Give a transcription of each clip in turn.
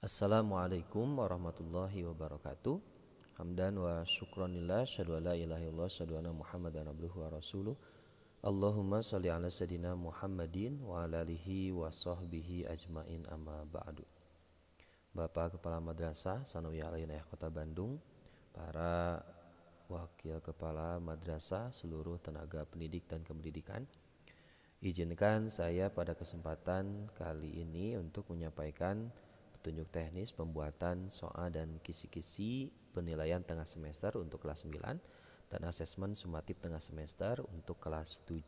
Assalamualaikum warahmatullahi wabarakatuh. Hamdan wa syukranillah, syadu ala ilaha illallah, syadu anna Muhammadan abduhu wa rasuluh. Allahumma salli ala sayyidina Muhammadin wa ala alihi wa sahbihi ajmain amma ba'du. Bapak Kepala Madrasah Sanawiyah Al-Inayah Kota Bandung, para wakil kepala madrasah, seluruh tenaga pendidik dan kependidikan, izinkan saya pada kesempatan kali ini untuk menyampaikan petunjuk teknis pembuatan soal dan kisi-kisi penilaian tengah semester untuk kelas 9 dan asesmen sumatif tengah semester untuk kelas 7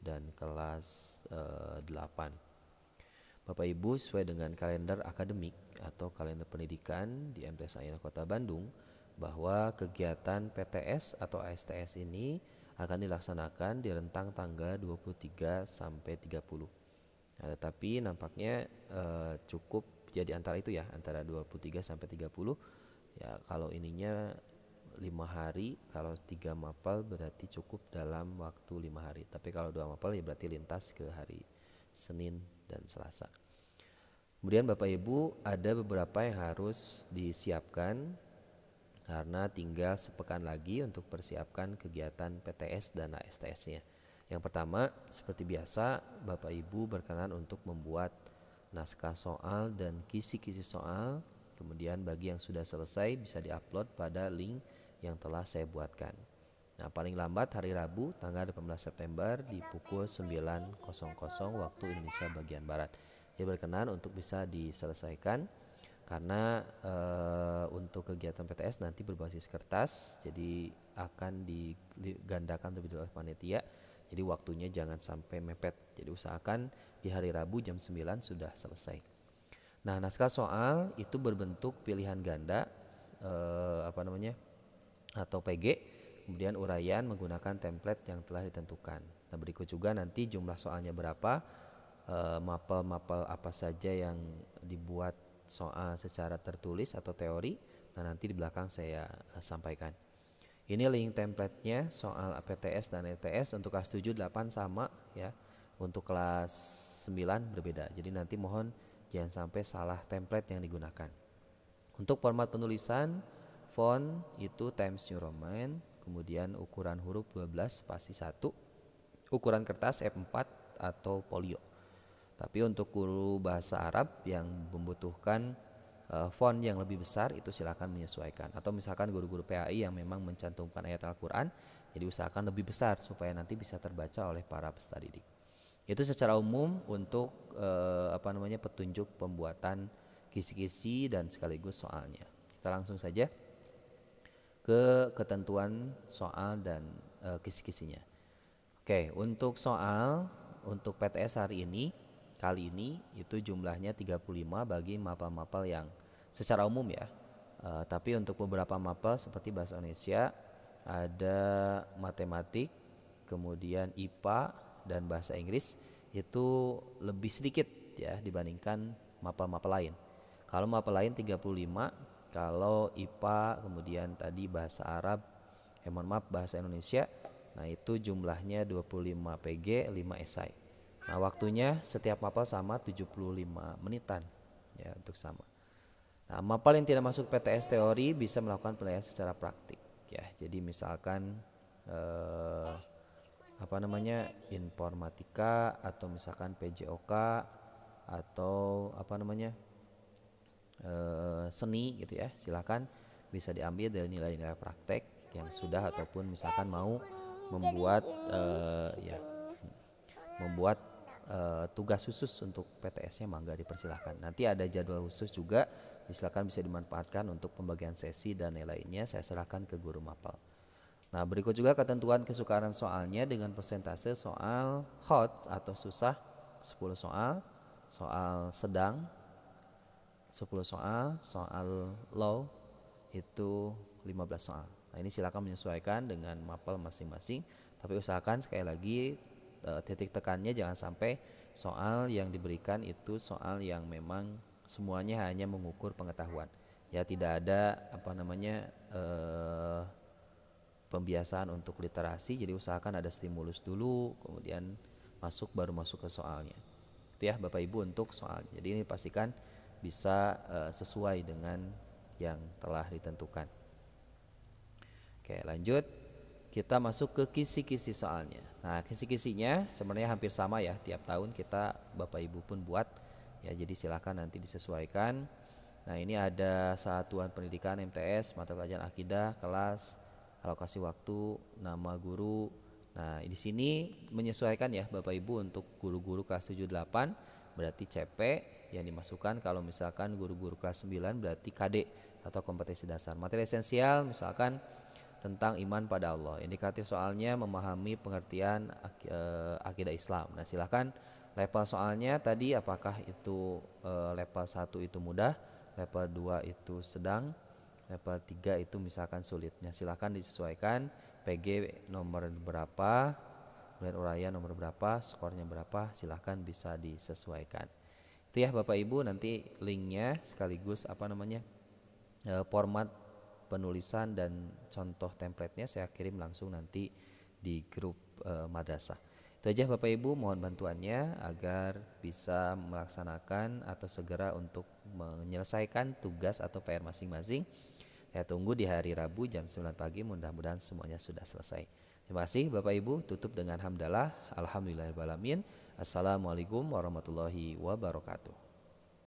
dan kelas 8. Bapak Ibu, sesuai dengan kalender akademik atau kalender pendidikan di MTS Al-Inayah Kota Bandung, bahwa kegiatan PTS atau ASTS ini akan dilaksanakan di rentang tanggal 23 sampai 30. Nah, tetapi nampaknya cukup jadi antara itu ya, antara 23 sampai 30. Ya, kalau ininya 5 hari, kalau 3 mapel berarti cukup dalam waktu 5 hari. Tapi kalau 2 mapel ya berarti lintas ke hari Senin dan Selasa. Kemudian Bapak Ibu, ada beberapa yang harus disiapkan karena tinggal sepekan lagi untuk persiapkan kegiatan PTS dan ASTS-nya. Yang pertama, seperti biasa, Bapak Ibu berkenan untuk membuat naskah soal dan kisi-kisi soal. Kemudian bagi yang sudah selesai bisa diupload pada link yang telah saya buatkan. Nah, paling lambat hari Rabu tanggal 18 September di pukul 9.00 waktu Indonesia bagian Barat. Ya, berkenan untuk bisa diselesaikan karena untuk kegiatan PTS nanti berbasis kertas, jadi akan digandakan terlebih dahulu oleh panitia. Jadi waktunya jangan sampai mepet. Jadi usahakan di hari Rabu jam 9 sudah selesai. Nah, naskah soal itu berbentuk pilihan ganda atau PG, kemudian uraian menggunakan template yang telah ditentukan. Nah, berikut juga nanti jumlah soalnya berapa, mapel-mapel apa saja yang dibuat soal secara tertulis atau teori. Nah, nanti di belakang saya sampaikan. Ini link template-nya soal PTS dan ETS untuk kelas 7, 8 sama ya. Untuk kelas 9 berbeda. Jadi nanti mohon jangan sampai salah template yang digunakan. Untuk format penulisan, font itu Times New Roman, kemudian ukuran huruf 12 spasi 1, ukuran kertas F4 atau folio. Tapi untuk guru bahasa Arab yang membutuhkan font yang lebih besar itu silakan menyesuaikan. Atau misalkan guru-guru PAI yang memang mencantumkan ayat Al-Quran, jadi usahakan lebih besar supaya nanti bisa terbaca oleh para peserta didik. Itu secara umum untuk petunjuk pembuatan kisi-kisi dan sekaligus soalnya. Kita langsung saja ke ketentuan soal dan kisi-kisinya. Oke, untuk soal untuk PTS hari ini kali ini itu jumlahnya 35 bagi mapel-mapel yang secara umum ya. Tapi untuk beberapa mapel seperti bahasa Indonesia, ada matematik, kemudian IPA dan bahasa Inggris itu lebih sedikit ya dibandingkan mapel-mapel lain. Kalau mapel lain 35, kalau IPA kemudian tadi bahasa Arab, bahasa Indonesia, nah itu jumlahnya 25 PG, 5 esai. Nah, waktunya setiap mapel sama 75 menitan ya untuk sama. Nah, mapel yang tidak masuk PTS teori bisa melakukan penilaian secara praktik ya. Jadi misalkan informatika atau misalkan PJOK atau seni gitu ya. Silakan bisa diambil dari nilai-nilai praktek yang sudah ataupun misalkan mau membuat tugas khusus untuk PTS-nya, mangga dipersilahkan. Nanti ada jadwal khusus juga, silakan bisa dimanfaatkan untuk pembagian sesi dan lainnya. Saya serahkan ke guru mapel. Nah, berikut juga ketentuan kesukaran soalnya dengan persentase soal hot atau susah 10 soal, soal sedang 10 soal, soal low itu 15 soal. Nah, ini silakan menyesuaikan dengan mapel masing-masing, tapi usahakan sekali lagi titik tekannya jangan sampai soal yang diberikan itu soal yang memang semuanya hanya mengukur pengetahuan. Ya, tidak ada pembiasaan untuk literasi, jadi usahakan ada stimulus dulu, kemudian baru masuk ke soalnya. Itu ya Bapak Ibu untuk soal. Jadi ini pastikan bisa sesuai dengan yang telah ditentukan. Oke, lanjut. Kita masuk ke kisi-kisi soalnya. Nah, kisi-kisinya sebenarnya hampir sama ya, tiap tahun kita Bapak Ibu pun buat ya, jadi silakan nanti disesuaikan. Nah, ini ada satuan pendidikan MTS, mata pelajaran akidah, kelas, alokasi waktu, nama guru. Nah, di sini menyesuaikan ya Bapak Ibu untuk guru-guru kelas 7 8 berarti CP yang dimasukkan. Kalau misalkan guru-guru kelas 9 berarti KD atau kompetensi dasar. Materi esensial misalkan tentang iman pada Allah. Indikatif soalnya memahami pengertian akidah Islam. Nah, silakan level soalnya tadi apakah itu level 1 itu mudah, level 2 itu sedang, level 3 itu misalkan sulitnya. Silakan disesuaikan PG nomor berapa, kemudian uraian nomor berapa, skornya berapa, silakan bisa disesuaikan. Itu ya Bapak Ibu, nanti linknya sekaligus format penulisan dan contoh template-nya saya kirim langsung nanti di grup madrasah. Itu aja Bapak Ibu, mohon bantuannya agar bisa melaksanakan atau segera untuk menyelesaikan tugas atau PR masing-masing. Saya tunggu di hari Rabu jam 9 pagi, mudah-mudahan semuanya sudah selesai. Terima kasih Bapak Ibu, tutup dengan hamdalah, alhamdulillahirrahmanirrahim. Assalamualaikum warahmatullahi wabarakatuh.